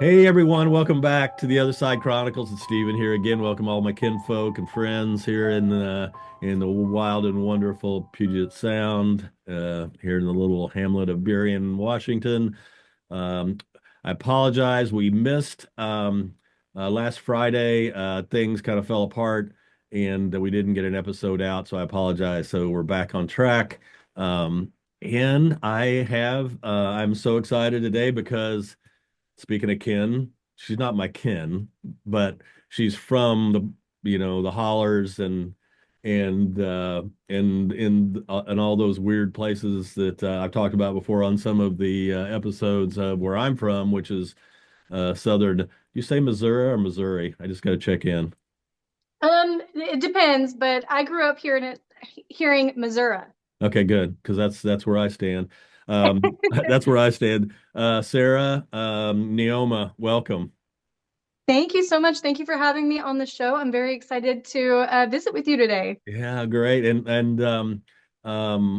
Hey everyone, welcome back to the Other Side Chronicles. It's Stephen here again. Welcome all my kinfolk and friends here in the wild and wonderful Puget Sound, here in the little hamlet of Burien, Washington. Um, I apologize. We missed last Friday. Things kind of fell apart and we didn't get an episode out, so I apologize. So we're back on track. And I'm so excited today because speaking of kin, she's not my kin, but she's from the hollers and all those weird places that I've talked about before on some of the episodes of where I'm from, which is southern. You say Missouri or Missouri? I just got to check in. It depends, but I grew up here hearing Missouri. Okay, good, because that's where I stand. That's where I stand. Sarah, Neoma, welcome. Thank you so much. Thank you for having me on the show. I'm very excited to visit with you today. Yeah, great. And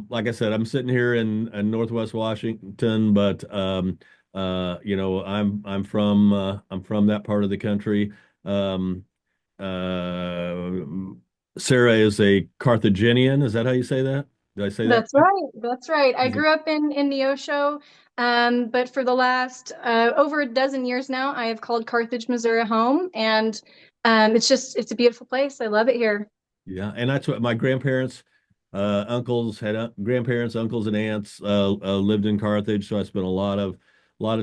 like I said, I'm sitting here in Northwest Washington, but I'm from that part of the country. Um, uh, Sarah is a Carthaginian. Is that how you say that? Did I say that That's right? right. That's right. I Is it- grew up in Neosho, but for the last over a dozen years now, I have called Carthage, Missouri home, and it's a beautiful place. I love it here. Yeah, and that's what my grandparents, uncles had grandparents, uncles, and aunts lived in Carthage, so I spent a lot of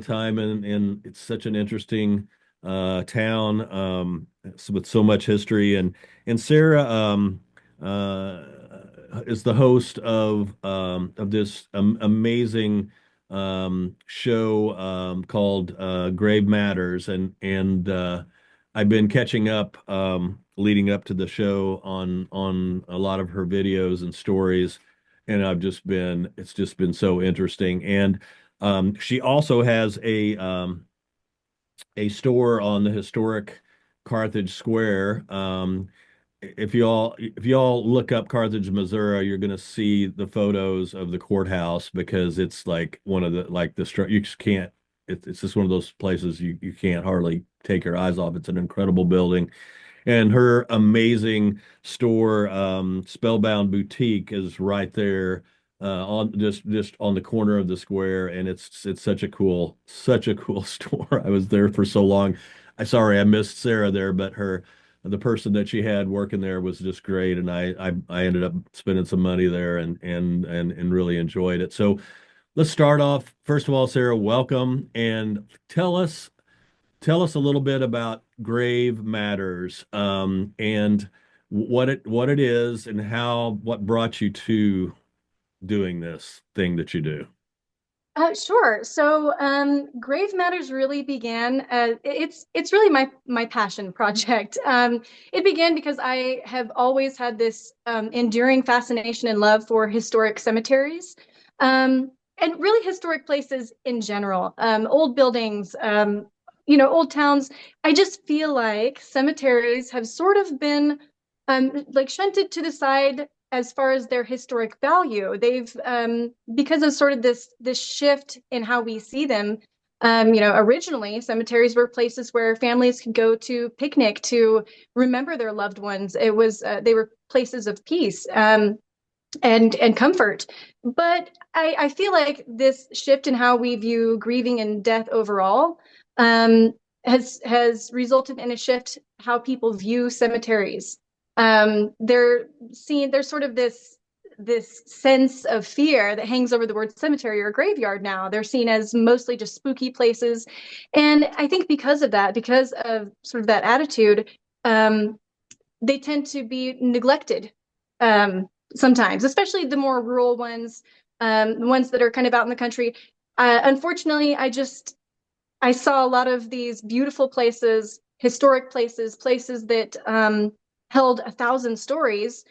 time in it's such an interesting town with so much history and Sarah uh, is the host of this amazing show called Grave Matters and I've been catching up leading up to the show on a lot of her videos and stories, and it's just been so interesting. And she also has a store on the historic Carthage Square. If y'all look up Carthage, Missouri, you're gonna see the photos of the courthouse because it's like one of the like you just can't. It's just one of those places you can't hardly take your eyes off. It's an incredible building, and her amazing store, Spellbound Boutique, is right there on just on the corner of the square, and it's such a cool store. I was there for so long. I missed Sarah there, but the person that she had working there was just great, and I ended up spending some money there and really enjoyed it. So let's start off. First of all, Sarah, welcome, and tell us a little bit about Grave Matters, and what it is and what brought you to doing this thing that you do. Sure. So, Grave Matters really began. It's really my passion project. It began because I have always had this enduring fascination and love for historic cemeteries, and really historic places in general. Old buildings, old towns. I just feel like cemeteries have sort of been like shunted to the side as far as their historic value. They've because of sort of this shift in how we see them. Originally cemeteries were places where families could go to picnic to remember their loved ones. It was they were places of peace and comfort. But I feel like this shift in how we view grieving and death overall um, has resulted in a shift how people view cemeteries. They're seen. There's sort of this. this sense of fear that hangs over the word cemetery or graveyard now. They're seen as mostly just spooky places. And I think because of that, because of sort of that attitude, they tend to be neglected sometimes, especially the more rural ones, the ones that are kind of out in the country. Unfortunately, I saw a lot of these beautiful places, historic places, places that held 1,000 stories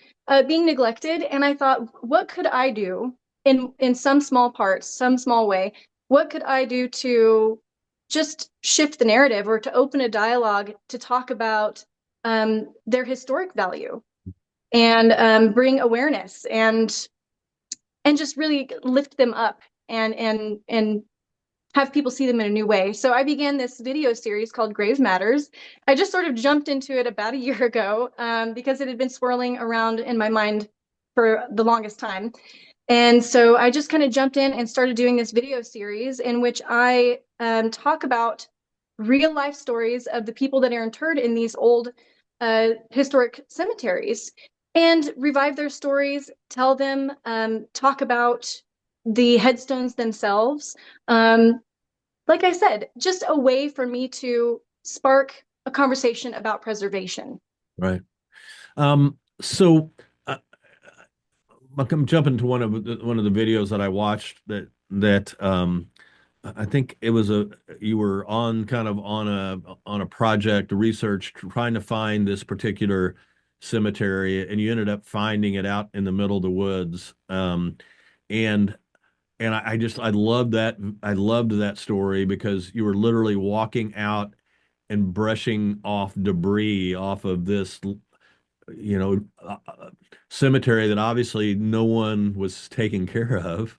being neglected. And I thought, what could I do in some small parts, some small way? What could I do to just shift the narrative or to open a dialogue to talk about their historic value and bring awareness and just really lift them up and have people see them in a new way. So I began this video series called Grave Matters. I just sort of jumped into it about a year ago because it had been swirling around in my mind for the longest time. And so I just kind of jumped in and started doing this video series in which I talk about real life stories of the people that are interred in these old historic cemeteries and revive their stories, tell them, talk about the headstones themselves. Like I said, just a way for me to spark a conversation about preservation. Right. So I'm jumping to one of the videos that I watched that I think it was you were on kind of on a project, a research, trying to find this particular cemetery, and you ended up finding it out in the middle of the woods. And I loved that. I loved that story because you were literally walking out and brushing off debris off of this, you know, cemetery that obviously no one was taking care of.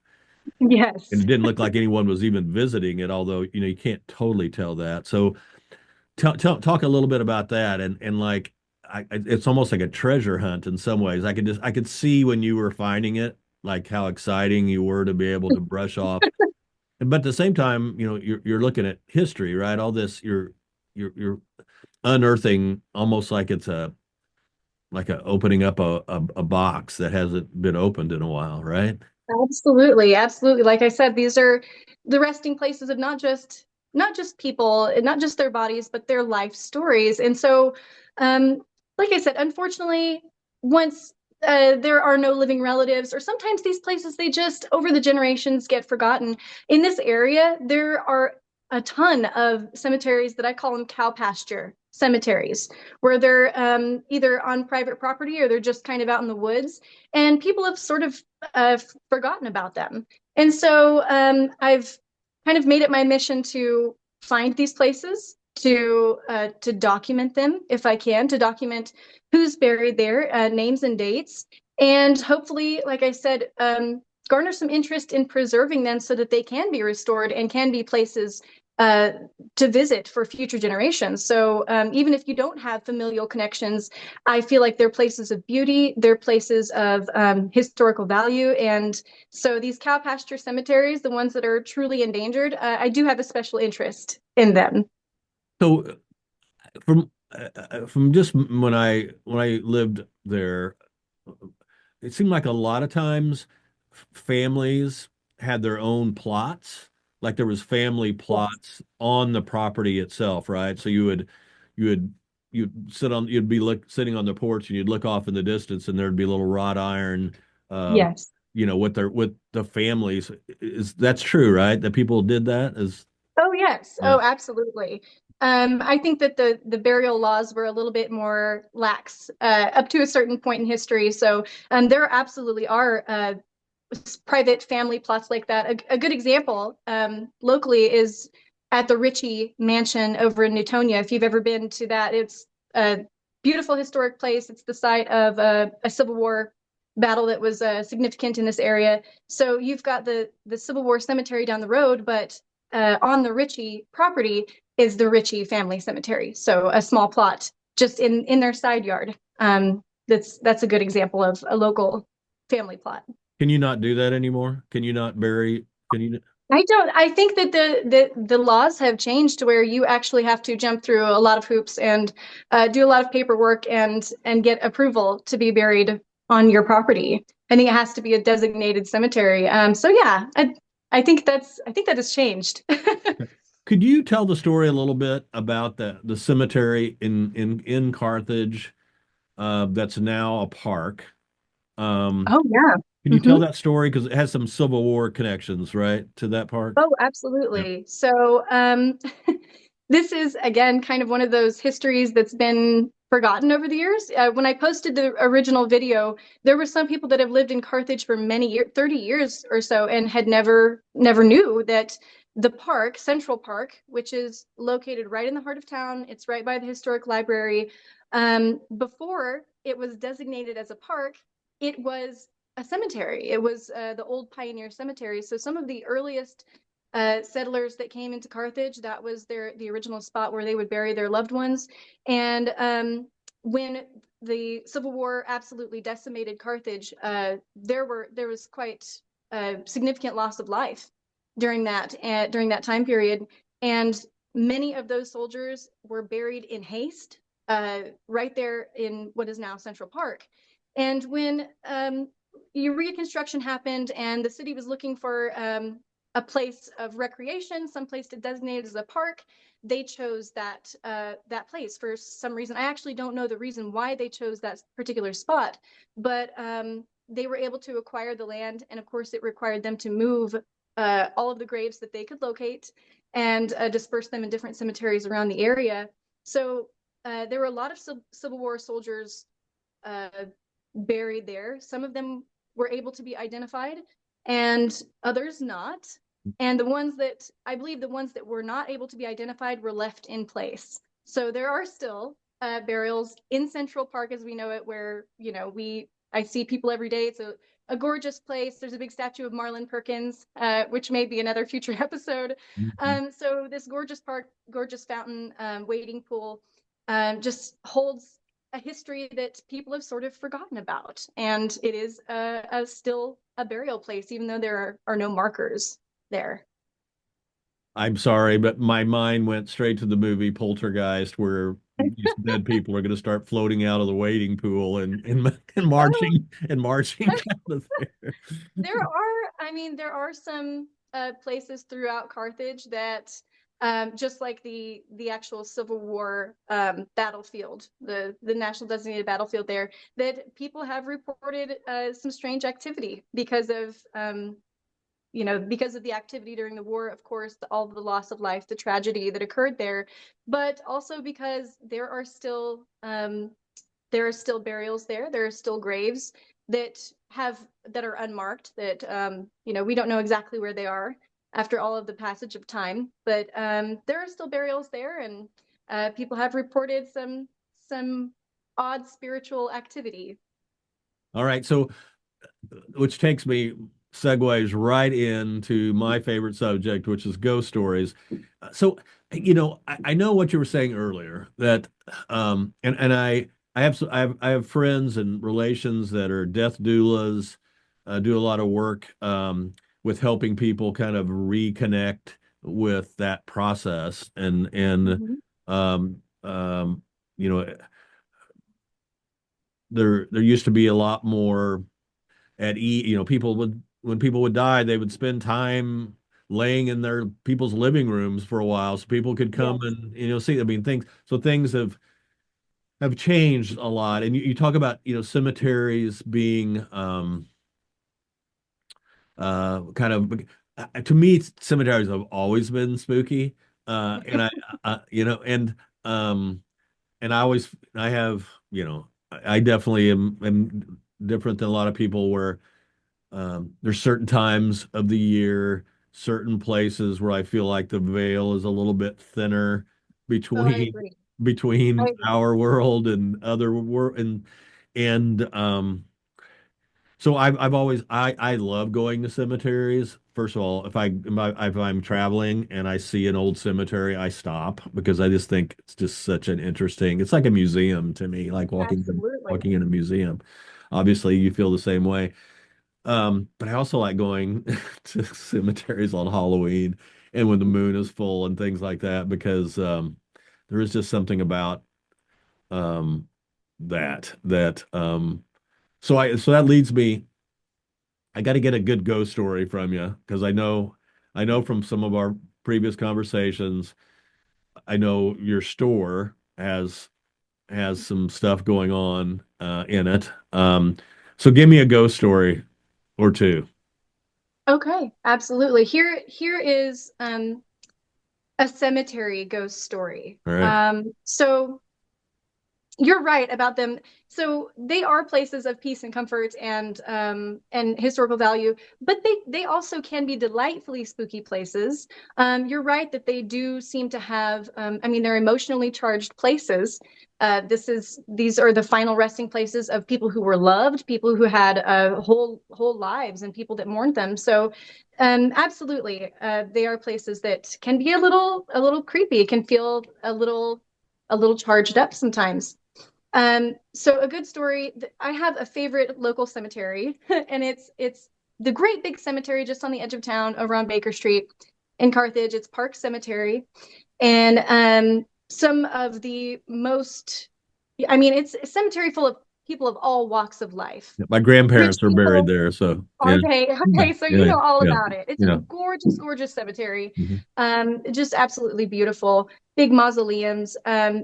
And Yes. it didn't look like anyone was even visiting it, although, you can't totally tell that. So talk a little bit about that. And like, it's almost like a treasure hunt in some ways. I could see when you were finding it, like how exciting you were to be able to brush off. But at the same time, you're looking at history, right? All this, you're unearthing almost like it's a opening up a box that hasn't been opened in a while, right? Absolutely, absolutely. Like I said, these are the resting places of not just people, and not just their bodies, but their life stories. And so, um, like I said, unfortunately, once there are no living relatives, or sometimes these places they just over the generations get forgotten. In this area, there are a ton of cemeteries that I call them cow pasture cemeteries, where they're either on private property or they're just kind of out in the woods, and people have sort of forgotten about them. And so I've kind of made it my mission to find these places, to document them if I can, to document who's buried there, names and dates, and hopefully, like I said, garner some interest in preserving them so that they can be restored and can be places uh, to visit for future generations. So even if you don't have familial connections, I feel like they're places of beauty, they're places of historical value. And so these cow pasture cemeteries, the ones that are truly endangered, I do have a special interest in them. So from just when I lived there, it seemed like a lot of times families had their own plots. Like there was family Yes. plots on the property itself, right? So you would you'd be sitting on the porch and you'd look off in the distance and there'd be a little wrought iron, um, Yes. with the families. That's true, right? That people did that as Oh, yes. yeah. Oh, absolutely. I think that the burial laws were a little bit more lax up to a certain point in history. So there absolutely are private family plots like that. A good example locally is at the Ritchie Mansion over in Newtonia. If you've ever been to that, it's a beautiful historic place. It's the site of a Civil War battle that was significant in this area. So you've got the Civil War cemetery down the road, but on the Ritchie property is the Ritchie family cemetery. So a small plot just in their side yard. That's a good example of a local family plot. Can you not do that anymore? Can you not bury? Can you? I don't. I think that the laws have changed to where you actually have to jump through a lot of hoops and do a lot of paperwork and get approval to be buried on your property. I think it has to be a designated cemetery. So yeah, I think that has changed. Could you tell the story a little bit about the cemetery in Carthage that's now a park? Um, Oh yeah. can you tell Mhm. that story because it has some Civil War connections, right, to that park? Oh, Yeah. absolutely. So, this is again kind of one of those histories that's been forgotten over the years. When I posted the original video, there were some people that have lived in Carthage for many years, 30 years or so, and had never knew that the park, Central Park, which is located right in the heart of town, it's right by the historic library. Before it was designated as a park, it was a cemetery. It was the old pioneer cemetery. So some of the earliest settlers that came into Carthage. That was the original spot where they would bury their loved ones. And when the Civil War absolutely decimated Carthage, there was quite a significant loss of life during that time period, and many of those soldiers were buried in haste right there in what is now Central Park. And when Reconstruction happened and the city was looking for a place of recreation, some place to designate as a park, they chose that place for some reason. I actually don't know the reason why they chose that particular spot, but they were able to acquire the land, and of course, it required them to move all of the graves that they could locate and disperse them in different cemeteries around the area. So there were a lot of Civil War soldiers uh, buried there. Some of them were able to be identified, and others not. And the ones that I believe the ones that were not able to be identified were left in place. So there are still burials in Central Park as we know it, where we I see people every day. It's a gorgeous place. There's a big statue of Marlin Perkins, which may be another future episode. Mhm. So this gorgeous park, gorgeous fountain, wading pool, just holds a history that people have sort of forgotten about. And it is still a burial place, even though there are no markers there. I'm sorry, but my mind went straight to the movie Poltergeist, where these dead people are going to start floating out of the wading pool and Oh, marching out of there. I mean, there are some places throughout Carthage that, just like the actual Civil War battlefield, the national designated battlefield there, that people have reported some strange activity because of because of the activity during the war, of course, all of the loss of life, the tragedy that occurred there, but also because there are still burials there. There are still graves that that are unmarked. That we don't know exactly where they are after all of the passage of time, but there are still burials there, and people have reported some odd spiritual activity. All right, so which takes me segues right into my favorite subject, which is ghost stories. So, I know what you were saying earlier that, and I have friends and relations that are death doulas, do a lot of work, with helping people kind of reconnect with that process, and Mhm. um, um, you know, there used to be a lot more at people would when people would die, they would spend time laying in their people's living rooms for a while so people could come Yes. and see. I mean, things have changed a lot. And you talk about, cemeteries being kind of to me, cemeteries have always been spooky. And you know, um and I have, I definitely am different than a lot of people where there's certain times of the year, certain places where I feel like the veil is a little bit thinner Oh, I between agree. I between agree. our world and other world, and so I've always I love going to cemeteries. First of all, if I'm traveling and I see an old cemetery, I stop because I just think it's just such an interesting. It's like a museum to me, like Absolutely. walking in a museum. Obviously, you feel the same way. But I also like going to cemeteries on Halloween and when the moon is full and things like that because there is just something about um, that. So that leads me. I got to get a good ghost story from you because I know from some of our previous conversations, I know your store has some stuff going on in it. So give me a ghost story or two. Okay, absolutely. Here is a cemetery ghost story. All right. So you're right about them. So they are places of peace and comfort and historical value, but they also can be delightfully spooky places. You're right that they do seem to have. I mean, they're emotionally charged places. These are the final resting places of people who were loved, people who had whole lives, and people that mourned them. So, absolutely, they are places that can be a little creepy. It can feel a little charged up sometimes. So a good story. I have a favorite local cemetery, and it's the great big cemetery just on the edge of town over on Baker Street in Carthage. It's Park Cemetery, and some of the most, I mean, it's a cemetery full of people of all walks of life. My Rich grandparents are buried people. there, so yeah, Okay, yeah, okay, so you yeah, know all yeah, about it. It's a yeah. gorgeous, gorgeous cemetery. Mhm. Just absolutely beautiful. Big mausoleums,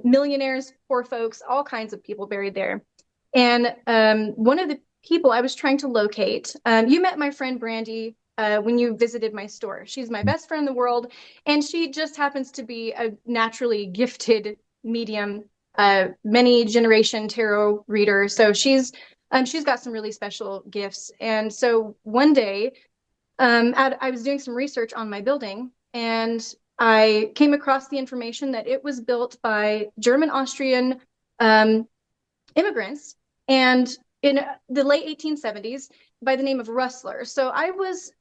millionaires, poor folks, all kinds of people buried there. And one of the people I was trying to locate, you met my friend Brandy when you visited my store. She's my best friend in the world, and she just happens to be a naturally gifted medium, many generation tarot reader. So she's got some really special gifts. And so one day, I was doing some research on my building, and I came across the information that it was built by German Austrian um, immigrants, and in the late 1870s by the name of Rustler. So I was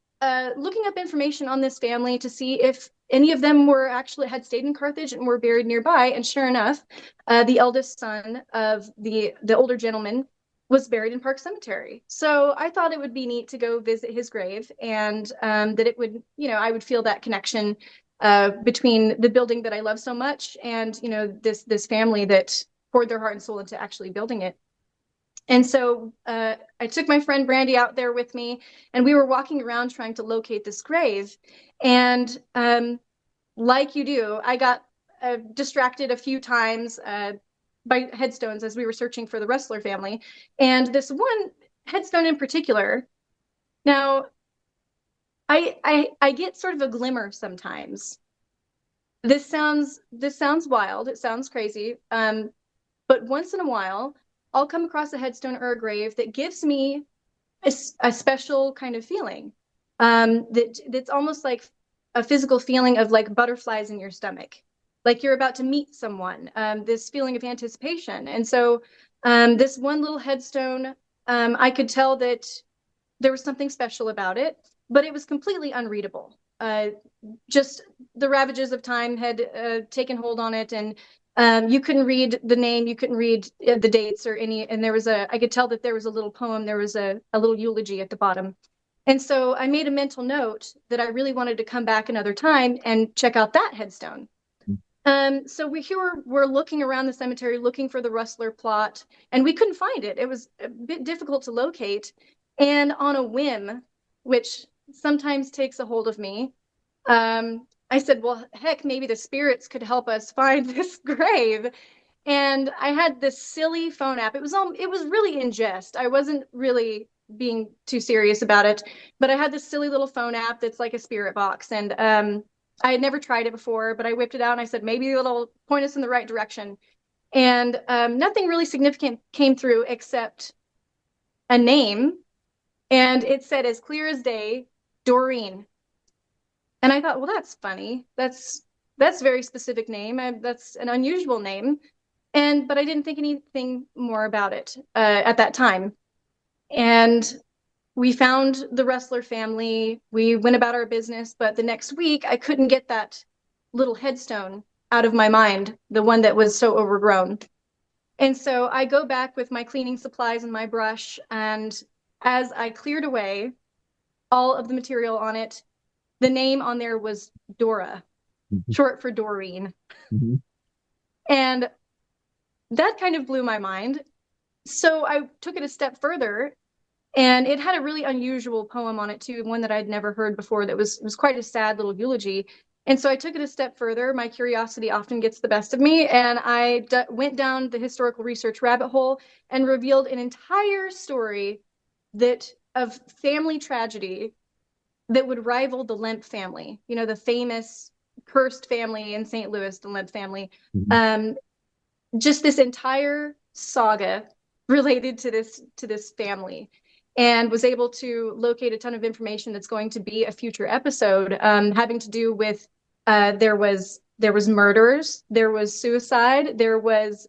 looking up information on this family to see if any of them were actually had stayed in Carthage and were buried nearby. And sure enough, the eldest son of the older gentleman was buried in Park Cemetery. So I thought it would be neat to go visit his grave, and that it would, you know, I would feel that connection between the building that I love so much and, you know, this family that poured their heart and soul into actually building it. And so I took my friend Brandy out there with me, and we were walking around trying to locate this grave. And like you do, I got distracted a few times by headstones as we were searching for the Rustler family. And this one headstone in particular, now I get sort of a glimmer sometimes. This sounds wild. It sounds crazy. But once in a while, I'll come across a headstone or a grave that gives me a special kind of feeling. That's almost like a physical feeling of like butterflies in your stomach, like you're about to meet someone. This feeling of anticipation. And so, this one little headstone, I could tell that there was something special about it, but it was completely unreadable. Just the ravages of time had taken hold on it, and you couldn't read the name, you couldn't read the dates or any. And I could tell that there was a little poem, there was a little eulogy at the bottom. And so I made a mental note that I really wanted to come back another time and check out that headstone. So we're looking around the cemetery looking for the Rustler plot, and we couldn't find it. It was a bit difficult to locate. And on a whim, which sometimes takes a hold of me, I said, well, heck, maybe the spirits could help us find this grave. And I had this silly phone app. It was really in jest. I wasn't really being too serious about it, but I had this silly little phone app that's like a spirit box. And I had never tried it before, but I whipped it out and I said, maybe it'll point us in the right direction. And nothing really significant came through except a name. And it said as clear as day, Doreen. And I thought, well, that's funny. That's a very specific name. That's an unusual name. And but I didn't think anything more about it at that time. And we found the Rustler family. We went about our business, but the next week I couldn't get that little headstone out of my mind, the one that was so overgrown. And so I go back with my cleaning supplies and my brush, and as I cleared away all of the material on it, the name on there was Dora, Mhm. short for Doreen. Mhm. And that kind of blew my mind. So I took it a step further, and it had a really unusual poem on it too, one that I'd never heard before that was quite a sad little eulogy. And so I took it a step further. My curiosity often gets the best of me, and went down the historical research rabbit hole and revealed an entire story that of family tragedy that would rival the Lemp family. You know, the famous cursed family in St. Louis, the Lemp family. Mhm. Um, just this entire saga related to this family, and was able to locate a ton of information that's going to be a future episode, having to do with there was murders, there was suicide, there was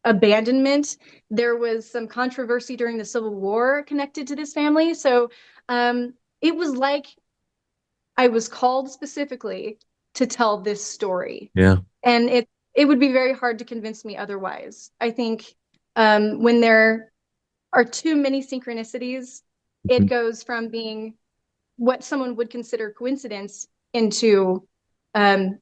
abandonment, there was some controversy during the Civil War connected to this family. So it was like I was called specifically to tell this story, Yeah. and it would be very hard to convince me otherwise. I think when there are too many synchronicities, it Mhm. goes from being what someone would consider coincidence into um,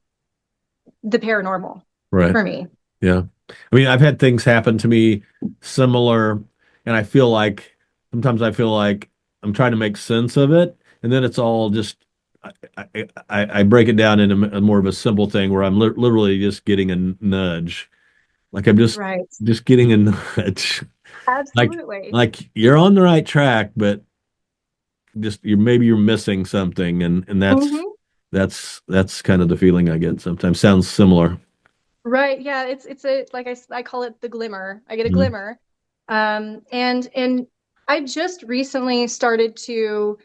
the paranormal Right. for me. Yeah. I mean, I've had things happen to me similar, and I feel like sometimes I feel like I'm trying to make sense of it, and then it's all just I break it down into a more of a simple thing where I'm literally just getting a nudge. Like I'm Right. just getting a nudge. Like Absolutely. like you're on the right track, but just you're maybe you're missing something, and Hmm. that's kind of the feeling I get sometimes. Sounds similar. Right. Yeah. It's a like I call it the glimmer. I get a Mhm. glimmer, and I just recently started to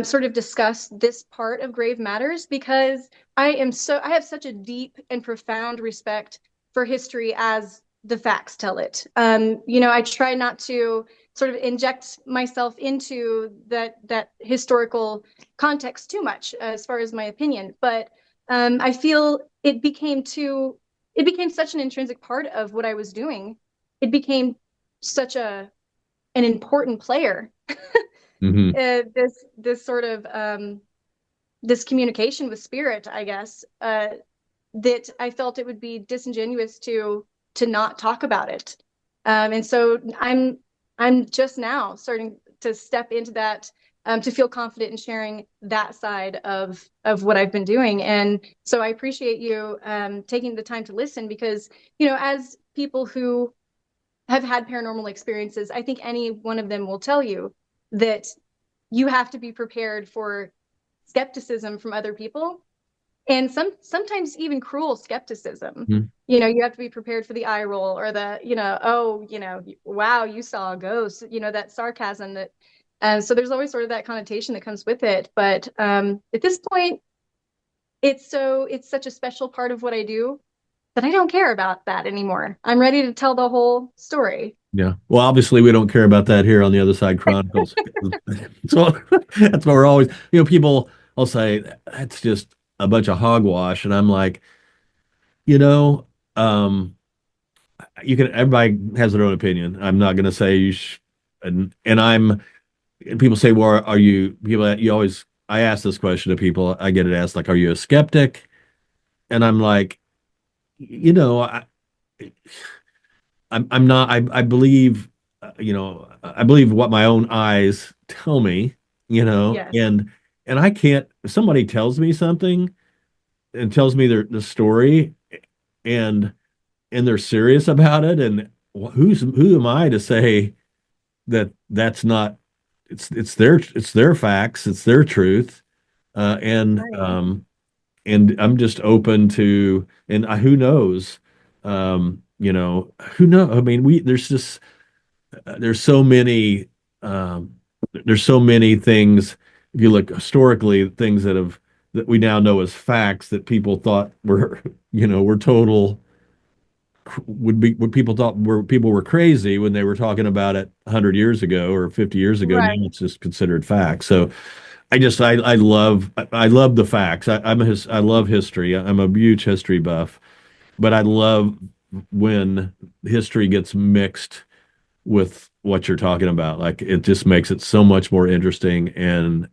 sort of discuss this part of Grave Matters because I have such a deep and profound respect for history as the facts tell it. You know, I try not to sort of inject myself into that historical context too much as far as my opinion, but I feel it became such an intrinsic part of what I was doing. It became such a an important player. Mhm. This sort of this communication with spirit, I guess, that I felt it would be disingenuous to not talk about it. And so I'm just now starting to step into that, to feel confident in sharing that side of what I've been doing. And so I appreciate you taking the time to listen because, you know, as people who have had paranormal experiences, I think any one of them will tell you that you have to be prepared for skepticism from other people, and sometimes even cruel skepticism. Mhm. You know, you have to be prepared for the eye roll or the, you know, oh, you know, wow, you saw a ghost, you know, that sarcasm that, so there's always sort of that connotation that comes with it. But at this point, it's such a special part of what I do that I don't care about that anymore. I'm ready to tell the whole story. Yeah. Well, obviously we don't care about that here on the Other Side Chronicles. So that's why we're always, people will say that's just a bunch of hogwash, and I'm like, you know, um, everybody has their own opinion. I'm not going to say and people say, well, are you people? You always, I ask this question to people. I get it asked like, are you a skeptic? And I'm like, you know, I'm not. I believe, I believe what my own eyes tell me, Yes. and I can't. If somebody tells me something and tells me the story, and they're serious about it, and who am I to say that that's not? It's their facts, it's their truth, uh, and Right. um, and I'm just open to, and who knows, who know. I mean, there's so many um, there's so many things. If you look historically, things that we now know as facts that people thought were were total would be what people thought were people were crazy when they were talking about it 100 years ago or 50 years ago. Now Right. it's just considered fact. So I love the facts. I love history. I'm a huge history buff, but I love when history gets mixed with what you're talking about. Like it just makes it so much more interesting, and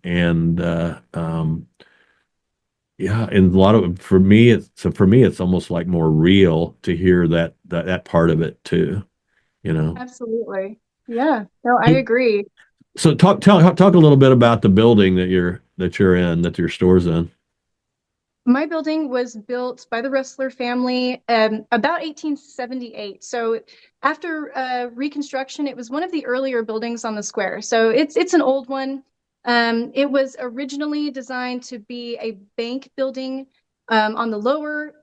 yeah, and a lot of for me it's almost like more real to hear that part of it too. you know. Absolutely. Yeah. No, I So, agree. so talk a little bit about the building that you're in, that your store's in. My building was built by the Rustler family about 1878. So after Reconstruction, it was one of the earlier buildings on the square. So it's an old one. It was originally designed to be a bank building on the lower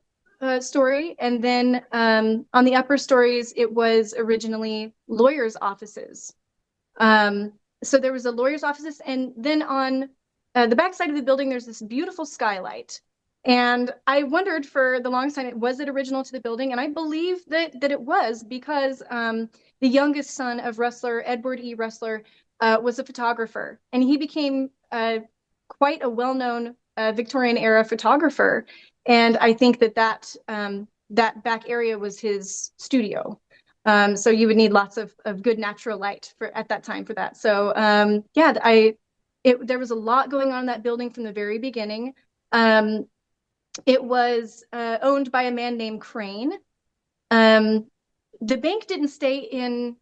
story, and then on the upper stories, it was originally lawyers' offices. Um, so there was a lawyer's offices, and then on the back side of the building, there's this beautiful skylight. And I wondered for the longest time, was it original to the building? And I believe that it was because the youngest son of Rustler, Edward E. Rustler, was a photographer, and he became quite a well-known Victorian era photographer. And I think that back area was his studio. So you would need lots of good natural light for at that time for that. So yeah, there was a lot going on in that building from the very beginning. Um, it was owned by a man named Crane. Um, the bank didn't stay in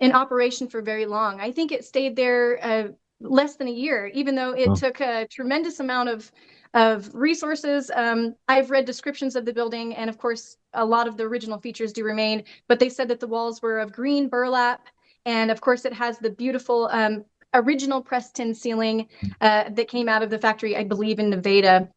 operation for very long. I think it stayed there less than a year, even though it Oh. took a tremendous amount of resources. I've read descriptions of the building, and of course, a lot of the original features do remain. But they said that the walls were of green burlap, and of course, it has the beautiful original pressed tin ceiling that came out of the factory, I believe, in Nevada.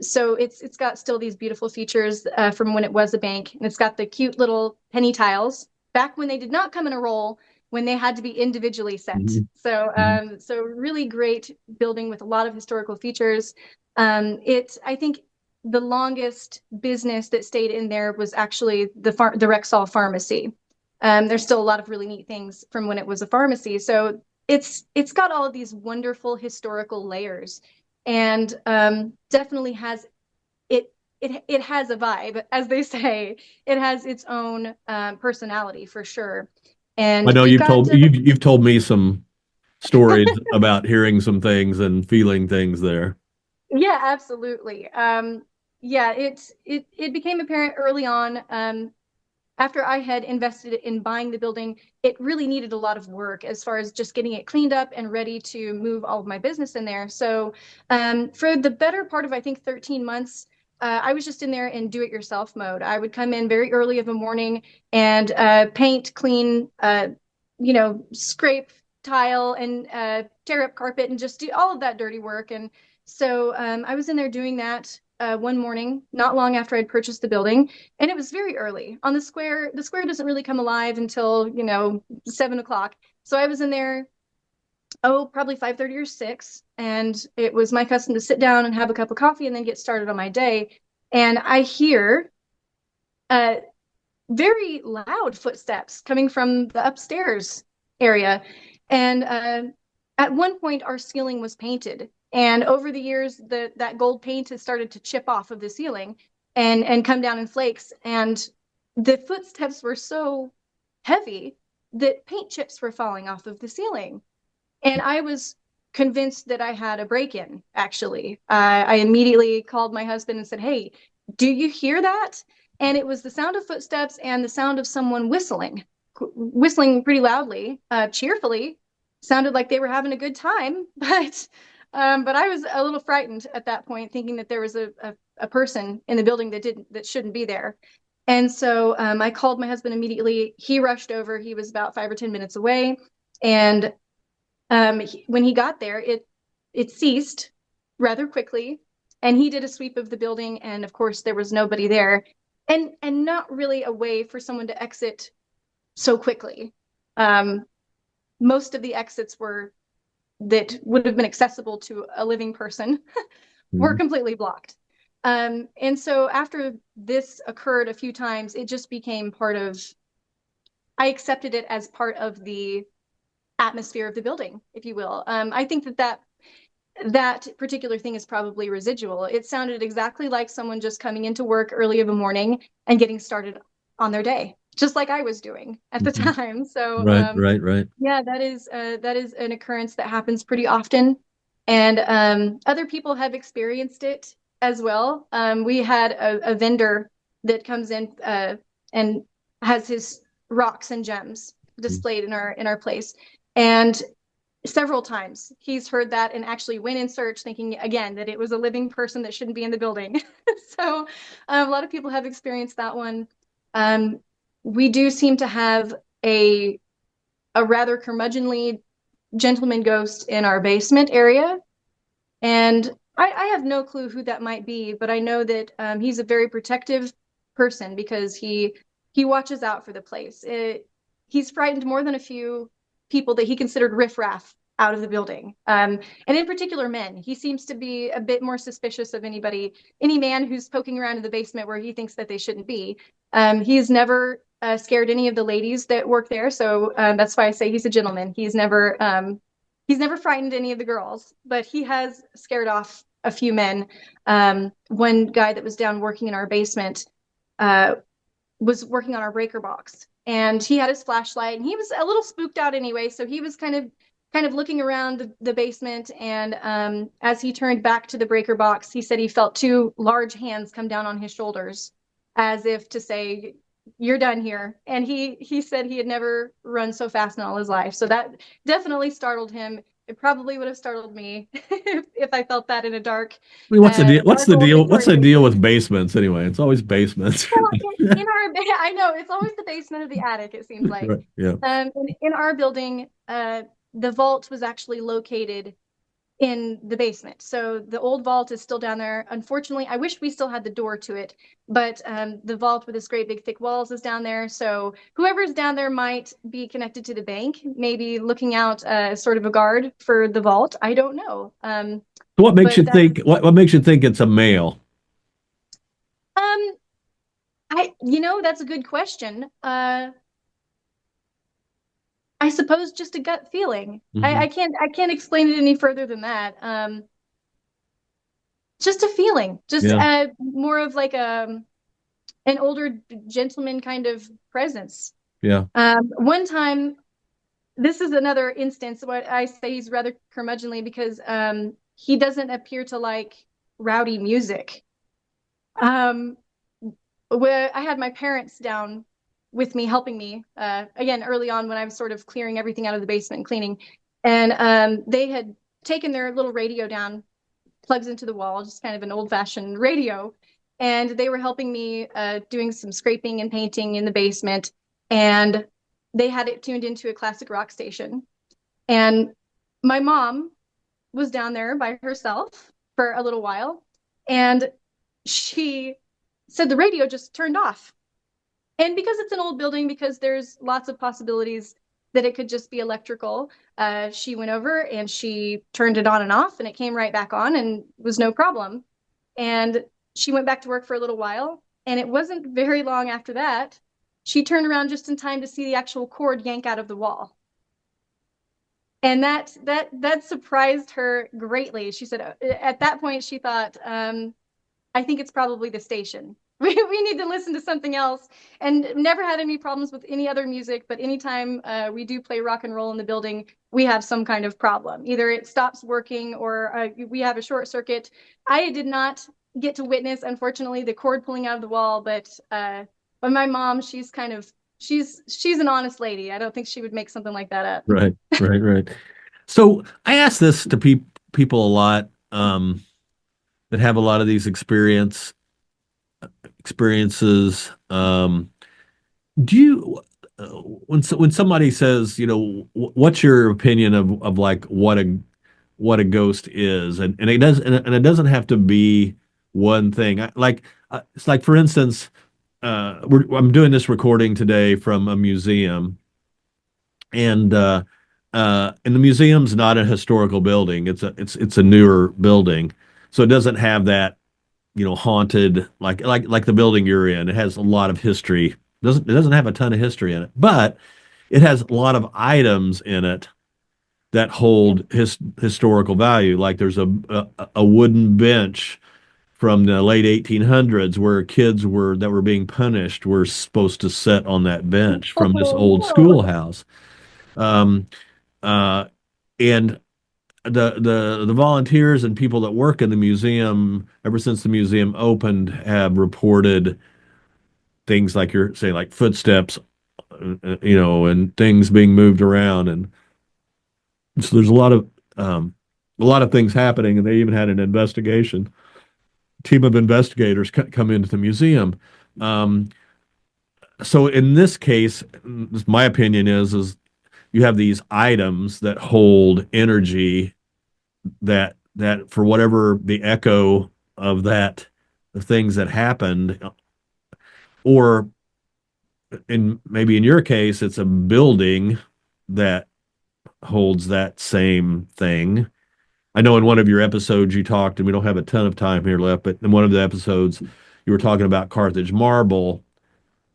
So it's got still these beautiful features from when it was a bank, and it's got the cute little penny tiles back when they did not come in a roll, when they had to be individually set. Mhm. So Mhm. so really great building with a lot of historical features. I think the longest business that stayed in there was actually the Rexall Pharmacy. There's still a lot of really neat things from when it was a pharmacy. So it's got all of these wonderful historical layers, and definitely has it has a vibe, as they say. It has its own personality for sure. I And know you've got you've told me some stories about hearing some things and feeling things there. yeah, absolutely. Yeah, it became apparent early on. After I had invested in buying the building, it really needed a lot of work as far as just getting it cleaned up and ready to move all of my business in there. So, for the better part of, I think, 13 months, I was just in there in do it yourself mode. I would come in very early of a morning and paint, clean, scrape tile and tear up carpet and just do all of that dirty work. And so I was in there doing that one morning, not long after I'd purchased the building, and it was very early on the square. The square doesn't really come alive until 7 o'clock. So I was in there, probably 5:30 or 6, and it was my custom to sit down and have a cup of coffee and then get started on my day. And I hear uh, very loud footsteps coming from the upstairs area. And at one point, our ceiling was painted. And over the years, that gold paint has started to chip off of the ceiling and come down in flakes. And the footsteps were so heavy that paint chips were falling off of the ceiling. And I was convinced that I had a break-in, actually. I immediately called my husband and said, "Hey, do you hear that?" And it was the sound of footsteps and the sound of someone whistling pretty loudly, cheerfully. Sounded like they were having a good time, but I was a little frightened at that point, thinking that there was a person in the building that shouldn't be there. And so I called my husband immediately. He rushed over. He was about 5 or 10 minutes away, and when he got there, it ceased rather quickly, and he did a sweep of the building, and of course there was nobody there, and not really a way for someone to exit so quickly. Um, Most of the exits that would have been accessible to a living person were Mhm. completely blocked. And so after this occurred a few times, it just became part of. I accepted it as part of the atmosphere of the building, if you will. I think that particular thing is probably residual. It sounded exactly like someone just coming into work early of a morning and getting started on their day, just like I was doing at the Mhm. time. So Right, right, right. yeah, that is an occurrence that happens pretty often, and other people have experienced it as well. We had a vendor that comes in and has his rocks and gems displayed in our place. And several times he's heard that and actually went in search thinking again that it was a living person that shouldn't be in the building. So a lot of people have experienced that one. um, we do seem to have a rather curmudgeonly gentleman ghost in our basement area, and I have no clue who that might be, but I know that he's a very protective person because he watches out for the place. He's frightened more than a few people that he considered riffraff out of the building, and in particular men. He seems to be a bit more suspicious of any man who's poking around in the basement where he thinks that they shouldn't be. He's never scared any of the ladies that work there, so that's why I say he's a gentleman. He's never frightened any of the girls, but he has scared off a few men. One guy that was down working in our basement uh, was working on our breaker box, and he had his flashlight, and he was a little spooked out anyway, so he was kind of looking around the basement, and as he turned back to the breaker box, he said he felt two large hands come down on his shoulders, as if to say, "You're done here." And he said he had never run so fast in all his life. So that definitely startled him. It probably would have startled me if I felt that in a I mean, what's the deal? What's dark the old deal? What's Victorian the deal basement. with basements anyway? It's always basements. Well, in our, I know it's always the basement or the attic, it seems like. Right. Yeah. In our building, the vault was actually located in the basement. So the old vault is still down there. Unfortunately, I wish we still had the door to it, but the vault with its great big thick walls is down there. So whoever's down there might be connected to the bank, maybe looking out sort of a guard for the vault. I don't know. So what makes you But that's think? What makes you think it's a male? um that's a good question. I suppose just a gut feeling. Hmm. I can't explain it any further than that. Just a feeling, just Yeah. more of like an older gentleman kind of presence. Yeah. One time, this is another instance. What I say he's rather curmudgeonly because he doesn't appear to like rowdy music. Um, where I had my parents down with me, helping me again early on when I was sort of clearing everything out of the basement and cleaning, and they had taken their little radio down, plugs into the wall, just kind of an old-fashioned radio, and they were helping me doing some scraping and painting in the basement, and they had it tuned into a classic rock station, and my mom was down there by herself for a little while, and she said the radio just turned off. And because it's an old building, because there's lots of possibilities that it could just be electrical, she went over and she turned it on and off, and it came right back on and was no problem. And she went back to work for a little while, and it wasn't very long after that she turned around just in time to see the actual cord yank out of the wall. And that surprised her greatly. She said at that point she thought, I think it's probably the station. We need to listen to something else, and never had any problems with any other music. But anytime we do play rock and roll in the building, we have some kind of problem. Either it stops working or we have a short circuit. I did not get to witness, unfortunately, the cord pulling out of the wall, but my mom, she's an honest lady. I don't think she would make something like that up. Right. Right. Right. So I ask this to people a lot that have a lot of these experiences. Do you when somebody says, what's your opinion of like what a ghost is, and it doesn't have to be one thing. It's like for instance, I'm doing this recording today from a museum, and the museum's not a historical building. It's a newer building, so it doesn't have that haunted like the building you're in. It has a lot of history. It doesn't have a ton of history in it, but it has a lot of items in it that Yeah. hold historical value. Like there's a wooden bench from the late 1800s where kids that were being punished were supposed to sit on that bench from this Oh old no. schoolhouse. Um, uh, and the volunteers and people that work in the museum ever since the museum opened have reported things like you're saying, like footsteps and things being moved around, and so there's um, a lot of things happening, and they even had an investigation team of investigators come into the museum. Um, so in this case, my opinion is you have these items that hold energy that for whatever the echo of that the things that happened, or in maybe in your case it's a building that holds that same thing. I know in one of your episodes you talked, and we don't have a ton of time here left, but in one of the episodes you were talking about Carthage marble,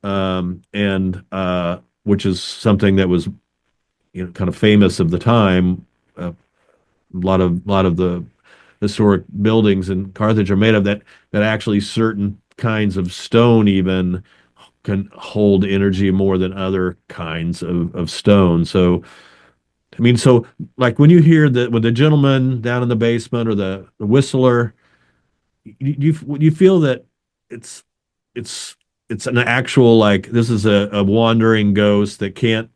and which is something that was kind of famous of the time. A lot of the historic buildings in Carthage are made of that. That actually certain kinds of stone even can hold energy more than other kinds of stone. So I mean, so like when you hear that when the gentleman down in the basement or the whistler, you feel that it's it's it's an actual like this is a wandering ghost that can't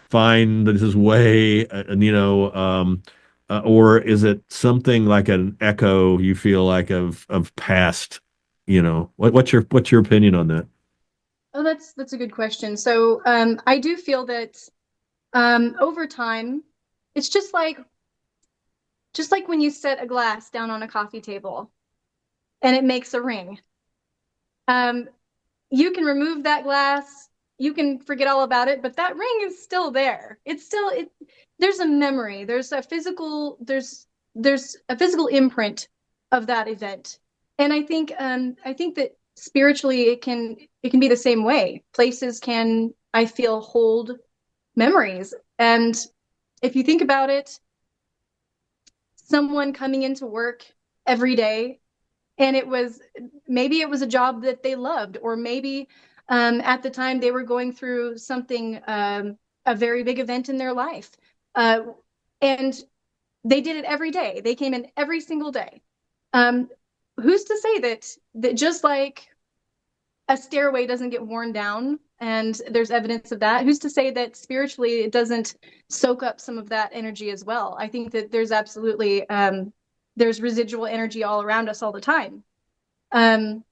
find his way, or is it something like an echo you feel like of past, what's your opinion on that? Oh, that's a good question. So, I do feel that over time, it's just like when you set a glass down on a coffee table and it makes a ring. Um, you can remove that glass, you can forget all about it, but that ring is still there. It's still it. There's a memory. There's a physical imprint of that event, and I think that spiritually it can be the same way. Places can, I feel, hold memories, and if you think about it, someone coming into work every day and maybe it was a job that they loved, or maybe at the time they were going through something, a very big event in their life, uh, and they did it every day. They came in every single day. um, who's to say that just like a stairway doesn't get worn down and there's evidence of that, who's to say that spiritually it doesn't soak up some of that energy as well? I think that there's absolutely there's residual energy all around us all the time. um,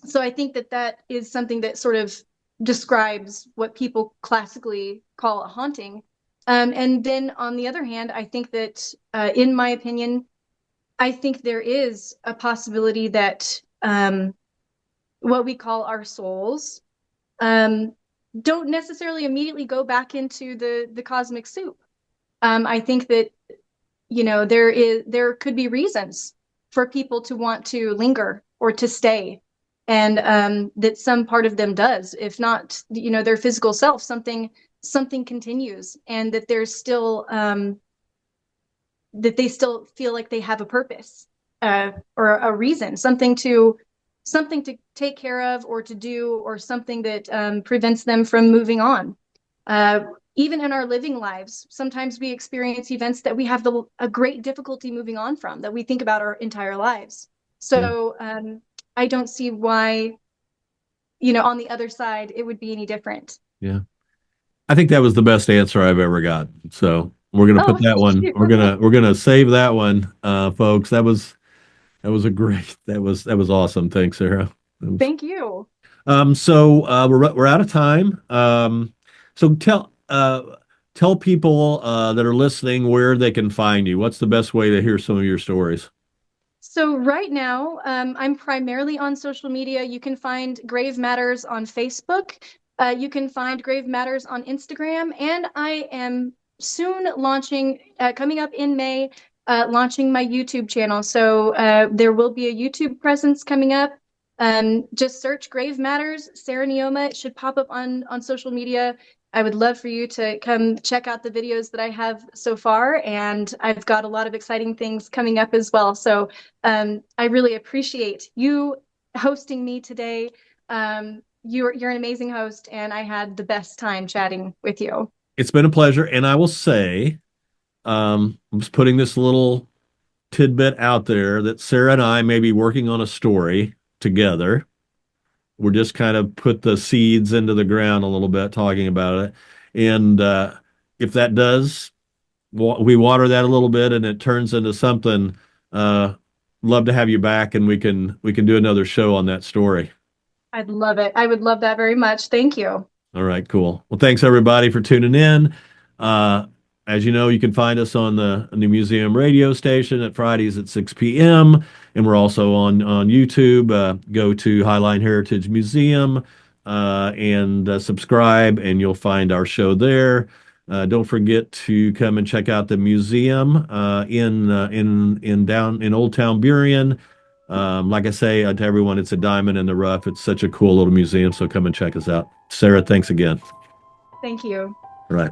so I think that that is something that sort of describes what people classically call a haunting. And then on the other hand, I think that, in my opinion, I think there is a possibility that what we call our souls um, don't necessarily immediately go back into the cosmic soup. I think that there could be reasons for people to want to linger or to stay, and that some part of them does, if not their physical self, something continues, and that there's still that they still feel like they have a purpose, or a reason, something to take care of or to do, or something that prevents them from moving on. Uh, Even in our living lives, sometimes we experience events that we have a great difficulty moving on from, that we think about our entire lives. Yeah, So I don't see why, on the other side, it would be any different. yeah. I think that was the best answer I've ever got. So we're gonna put Oh, that thank one. you. We're gonna save that one, folks. That was a great. That was awesome. Thanks, Sarah. That was, Thank you. so we're out of time. So tell people that are listening where they can find you. What's the best way to hear some of your stories? So right now, I'm primarily on social media. You can find Grave Matters on Facebook. You can find Grave Matters on Instagram, and I am soon launching, coming up in May, launching my YouTube channel. So there will be a YouTube presence coming up. Just search Grave Matters, Sarah Neoma. It should pop up on social media. I would love for you to come check out the videos that I have so far, and I've got a lot of exciting things coming up as well. So I really appreciate you hosting me today. You're an amazing host, and I had the best time chatting with you. It's been a pleasure, and I will say, I'm just putting this little tidbit out there that Sarah and I may be working on a story together We're just kind of put the seeds into the ground a little bit, talking about it. And if that does, we water that a little bit and it turns into something, uh, love to have you back and we can do another show on that story. I'd love it. I would love that very much. Thank you. All right, cool. Well, thanks everybody for tuning in. Uh, as you know, you can find us on the New Museum radio station at Fridays at 6 p.m. And we're also on YouTube. Go to Highline Heritage Museum and subscribe, and you'll find our show there. Don't forget to come and check out the museum in down in Old Town Burien. Like I say to everyone, it's a diamond in the rough. It's such a cool little museum, so come and check us out. Sarah, thanks again. Thank you. All right.